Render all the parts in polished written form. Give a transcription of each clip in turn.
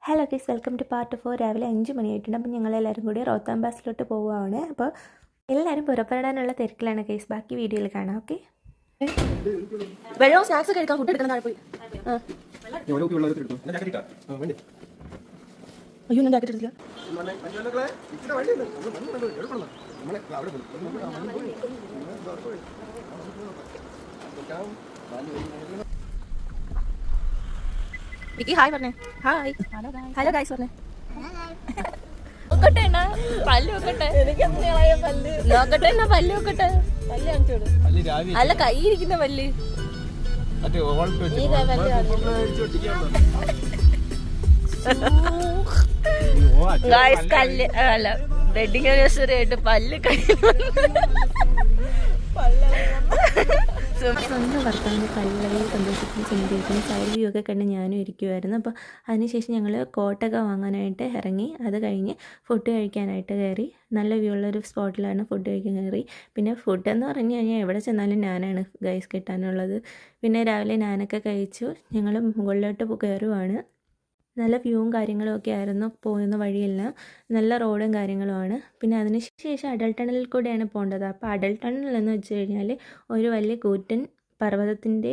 Hello guys, welcome to part 4. രാവിലെ 5 മണിയായിട്ടുണ്ട്. അപ്പം ഞങ്ങളെല്ലാവരും കൂടി റോത്താം പാസിലോട്ട് പോവുകയാണ്. അപ്പോൾ എല്ലാവരും പുറപ്പെടാനുള്ള തിരക്കിലാണ് ഗൈസ്. ബാക്കി വീഡിയോയിൽ കാണാം. ഓക്കെ, വെള്ളവും സ്നാക്സ് ഒക്കെ എടുക്കാൻ ഫുഡ് എടുക്കുന്ന താഴെ പോയി. അയ്യോ, ഞാൻ ജാക്കറ്റ് എടുത്തില്ല. വിക്കി ഹായ് പറഞ്ഞേ. ഹായ്, ഹലോ ഗൈസ് പറഞ്ഞേ. നോക്കട്ടെ പല്ല് നോക്കട്ടെ. നോക്കട്ടെ പല്ല് നോക്കട്ടെ. പല്ല് കാണിച്ചോട്. അല്ല, കൈ ഇരിക്കുന്ന പല്ല്. ഗൈസ് കല്ല് അല്ല, വെഡിങ് ആനിവേഴ്സറി ആയിട്ട് പല്ല് കൈ സ്വന്തം ഭർത്താവിൻ്റെ കല്ലറയിൽ സന്തോഷത്തിന് ചിന്തിക്കും സൈഡ് വ്യൂ ഒക്കെ കണ്ട് ഞാനും ഇരിക്കുമായിരുന്നു. അപ്പോൾ അതിനുശേഷം ഞങ്ങൾ കോട്ടൊക്കെ വാങ്ങാനായിട്ട് ഇറങ്ങി. അത് കഴിഞ്ഞ് ഫുഡ് കഴിക്കാനായിട്ട് കയറി. നല്ല വ്യൂ ഉള്ളൊരു സ്പോട്ടിലാണ് ഫുഡ് കഴിക്കാൻ കയറി. പിന്നെ ഫുഡ് എന്ന് പറഞ്ഞു കഴിഞ്ഞാൽ എവിടെ ചെന്നാലും നാനാണ് ഗൈസ് കിട്ടാനുള്ളത്. പിന്നെ രാവിലെ നാനൊക്കെ കഴിച്ചു. ഞങ്ങൾ മുകളിലോട്ട് കയറുവാണ്. നല്ല വ്യൂവും കാര്യങ്ങളും ഒക്കെ ആയിരുന്നു. പോകുന്ന വഴിയെല്ലാം നല്ല റോഡും കാര്യങ്ങളുമാണ്. പിന്നെ അതിന് ശേഷം അടൽ ടണലിൽ കൂടെയാണ് പോകേണ്ടത്. അപ്പോൾ അടൽ ടണൽ എന്ന് വെച്ച് കഴിഞ്ഞാൽ ഒരു വലിയ കൂറ്റൻ പർവ്വതത്തിൻ്റെ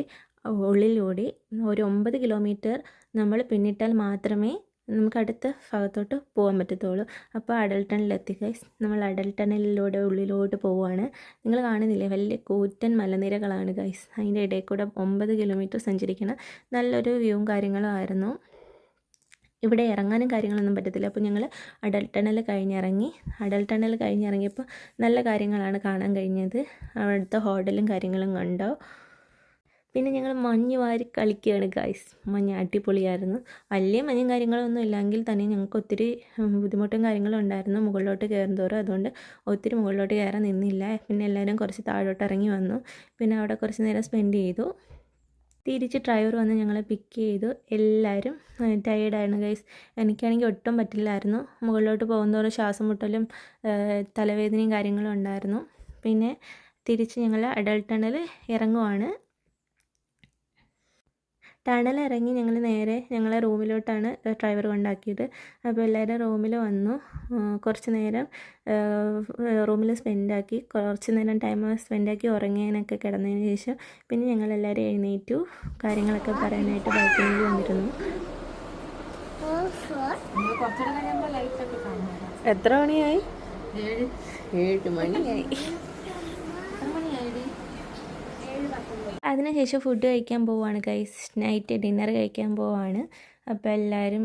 ഉള്ളിലൂടെ ഒരു 9 കിലോമീറ്റർ നമ്മൾ പിന്നിട്ടാൽ മാത്രമേ നമുക്ക് അടുത്ത ഭാഗത്തോട്ട് പോകാൻ പറ്റത്തുള്ളൂ. അപ്പോൾ അടൽ ടണലിലെത്തി ഗൈസ്. നമ്മൾ അടൽ ടണലിലൂടെ ഉള്ളിലോട്ട് പോവുകയാണ്. നിങ്ങൾ കാണുന്നില്ലേ, വലിയ കൂറ്റൻ മലനിരകളാണ് ഗൈസ്. അതിൻ്റെ ഇടയിൽ കൂടെ 9 കിലോമീറ്റർ സഞ്ചരിക്കണം. നല്ലൊരു വ്യൂവും കാര്യങ്ങളും ആയിരുന്നു. ഇവിടെ ഇറങ്ങാനും കാര്യങ്ങളൊന്നും പറ്റത്തില്ല. അപ്പോൾ ഞങ്ങൾ അടൽ ടണൽ കഴിഞ്ഞിറങ്ങി. അടൽ ടണൽ കഴിഞ്ഞിറങ്ങിയപ്പോൾ നല്ല കാര്യങ്ങളാണ് കാണാൻ കഴിഞ്ഞത്. അവിടുത്തെ ഹോട്ടലും കാര്യങ്ങളും കണ്ടോ. പിന്നെ ഞങ്ങൾ മഞ്ഞ് വാരി കളിക്കുകയാണ് ഗൈസ്. മഞ്ഞ് അടിപൊളിയായിരുന്നു. വലിയ മഞ്ഞും കാര്യങ്ങളൊന്നും ഇല്ലെങ്കിൽ തന്നെ ഞങ്ങൾക്ക് ഒത്തിരി ബുദ്ധിമുട്ടും കാര്യങ്ങളും ഉണ്ടായിരുന്നു മുകളിലോട്ട് കയറുന്തോറും. അതുകൊണ്ട് ഒത്തിരി മുകളിലോട്ട് കയറാൻ നിന്നില്ല. പിന്നെ എല്ലാവരും കുറച്ച് താഴോട്ട് ഇറങ്ങി വന്നു. പിന്നെ അവിടെ കുറച്ച് നേരം സ്പെൻഡ് ചെയ്തു. തിരിച്ച് ഡ്രൈവർ വന്ന് ഞങ്ങളെ പിക്ക് ചെയ്തു. എല്ലാവരും ടയേർഡായിരുന്നു ഗൈസ്. എനിക്കാണെങ്കിൽ ഒട്ടും പറ്റില്ലായിരുന്നു. മുകളിലോട്ട് പോകുന്നതോറും ശ്വാസം മുട്ടലും തലവേദനയും കാര്യങ്ങളും ഉണ്ടായിരുന്നു. പിന്നെ തിരിച്ച് ഞങ്ങൾ അടൽ ടണൽ ഇറങ്ങുവാണ്. ടണൽ ഇറങ്ങി ഞങ്ങൾ നേരെ ഞങ്ങളെ റൂമിലോട്ടാണ് ഡ്രൈവർ കൊണ്ടാക്കിയത്. അപ്പോൾ എല്ലാവരും റൂമിൽ വന്നു. കുറച്ച് നേരം റൂമിൽ സ്പെൻഡാക്കി. കുറച്ച് നേരം ടൈം സ്പെൻഡാക്കി ഉറങ്ങിയതിനൊക്കെ കിടന്നതിന് ശേഷം പിന്നെ ഞങ്ങളെല്ലാവരും എഴുന്നേറ്റു. കാര്യങ്ങളൊക്കെ പറയാനായിട്ട് ബാൽക്കണിയിൽ വന്നിരുന്നു. എത്ര മണിയായി? 7 മണിയായി. അതിനുശേഷം ഫുഡ് കഴിക്കാൻ പോവുകയാണ് ഗൈസ്. നൈറ്റ് ഡിന്നർ കഴിക്കാൻ പോവുകയാണ്. അപ്പോൾ എല്ലാവരും